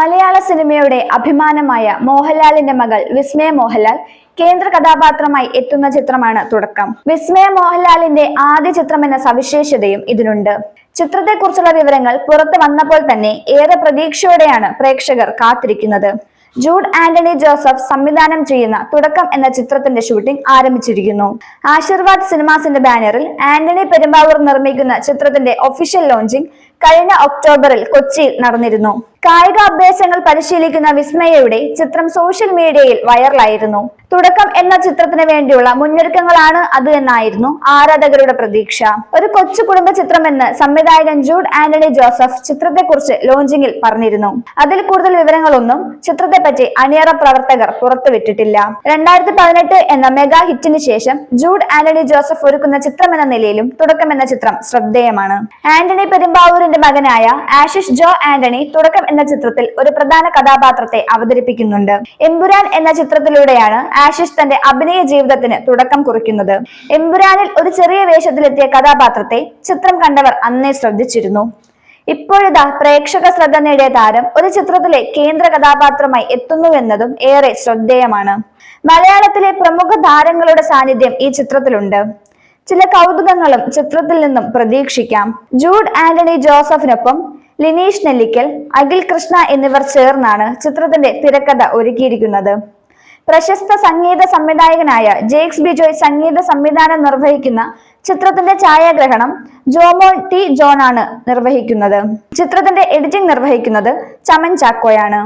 മലയാള സിനിമയുടെ അഭിമാനമായ മോഹൻലാലിന്റെ മകൾ വിസ്മയ മോഹൻലാൽ കേന്ദ്ര കഥാപാത്രമായി എത്തുന്ന ചിത്രമാണ് തുടക്കം. വിസ്മയ മോഹൻലാലിന്റെ ആദ്യ ചിത്രം എന്ന സവിശേഷതയും ഇതിനുണ്ട്. ചിത്രത്തെക്കുറിച്ചുള്ള വിവരങ്ങൾ പുറത്തു വന്നപ്പോൾ തന്നെ ഏറെ പ്രതീക്ഷയോടെയാണ് പ്രേക്ഷകർ കാത്തിരിക്കുന്നത്. ജൂഡ് ആന്റണി ജോസഫ് സംവിധാനം ചെയ്യുന്ന തുടക്കം എന്ന ചിത്രത്തിന്റെ ഷൂട്ടിംഗ് ആരംഭിച്ചിരിക്കുന്നു. ആശീർവാദ് സിനിമാസിന്റെ ബാനറിൽ ആന്റണി പെരുമ്പാവൂർ നിർമ്മിക്കുന്ന ചിത്രത്തിന്റെ ഒഫീഷ്യൽ ലോഞ്ചിങ് കഴിഞ്ഞ ഒക്ടോബറിൽ കൊച്ചിയിൽ നടന്നിരുന്നു. കായിക അഭ്യാസങ്ങൾ പരിശീലിക്കുന്ന വിസ്മയയുടെ ചിത്രം സോഷ്യൽ മീഡിയയിൽ വൈറലായിരുന്നു. തുടക്കം എന്ന ചിത്രത്തിന് വേണ്ടിയുള്ള മുന്നൊരുക്കങ്ങളാണ് അത് എന്നായിരുന്നു ആരാധകരുടെ പ്രതീക്ഷ. ഒരു കൊച്ചു കുടുംബ ചിത്രമെന്ന് സംവിധായകൻ ജൂഡ് ആന്റണി ജോസഫ് ചിത്രത്തെക്കുറിച്ച് ലോഞ്ചിങ്ങിൽ പറഞ്ഞിരുന്നു. അതിൽ കൂടുതൽ വിവരങ്ങളൊന്നും ചിത്രത്തെപ്പറ്റി അണിയറ പ്രവർത്തകർ പുറത്തുവിട്ടിട്ടില്ല. 2018 എന്ന മെഗാ ഹിറ്റിന് ശേഷം ജൂഡ് ആന്റണി ജോസഫ് ഒരുക്കുന്ന ചിത്രമെന്ന നിലയിലും തുടക്കം എന്ന ചിത്രം ശ്രദ്ധേയമാണ്. ആന്റണി പെരുമ്പാവൂരിന്റെ മകനായ ആശിഷ് ജോ ആന്റണി തുടക്കം എന്ന ചിത്രത്തിൽ ഒരു പ്രധാന കഥാപാത്രത്തെ അവതരിപ്പിക്കുന്നുണ്ട്. എമ്പുരാൻ എന്ന ചിത്രത്തിലൂടെയാണ് ആശിഷ് തന്റെ അഭിനയ ജീവിതത്തിന് തുടക്കം കുറിക്കുന്നത്. എമ്പുരാനിൽ ഒരു ചെറിയ വേഷത്തിലെത്തിയ കഥാപാത്രത്തെ ചിത്രം കണ്ടവർ അന്നേ ശ്രദ്ധിച്ചിരുന്നു. ഇപ്പോഴിതാ പ്രേക്ഷക ശ്രദ്ധ നേടിയ താരം ഒരു ചിത്രത്തിലെ കേന്ദ്ര കഥാപാത്രമായി എത്തുന്നുവെന്നതും ഏറെ ശ്രദ്ധേയമാണ്. മലയാളത്തിലെ പ്രമുഖ താരങ്ങളുടെ സാന്നിധ്യം ഈ ചിത്രത്തിലുണ്ട്. ചില കൗതുകങ്ങളും ചിത്രത്തിൽ നിന്നും പ്രതീക്ഷിക്കാം. ജൂഡ് ആന്റണി ജോസഫിനൊപ്പം ലിനീഷ് നെല്ലിക്കൽ, അഖിൽ കൃഷ്ണ എന്നിവർ ചേർന്നാണ് ചിത്രത്തിന്റെ തിരക്കഥ ഒരുക്കിയിരിക്കുന്നത്. പ്രശസ്ത സംഗീത സംവിധായകനായ ജേക്സ് ബിജോയ് സംഗീത സംവിധാനം നിർവഹിക്കുന്ന ചിത്രത്തിന്റെ ഛായാഗ്രഹണം ജോമോൻ ടി ജോൺ ആണ് നിർവഹിക്കുന്നത്. ചിത്രത്തിന്റെ എഡിറ്റിംഗ് നിർവഹിക്കുന്നത് ചമൻ ചാക്കോയാണ്.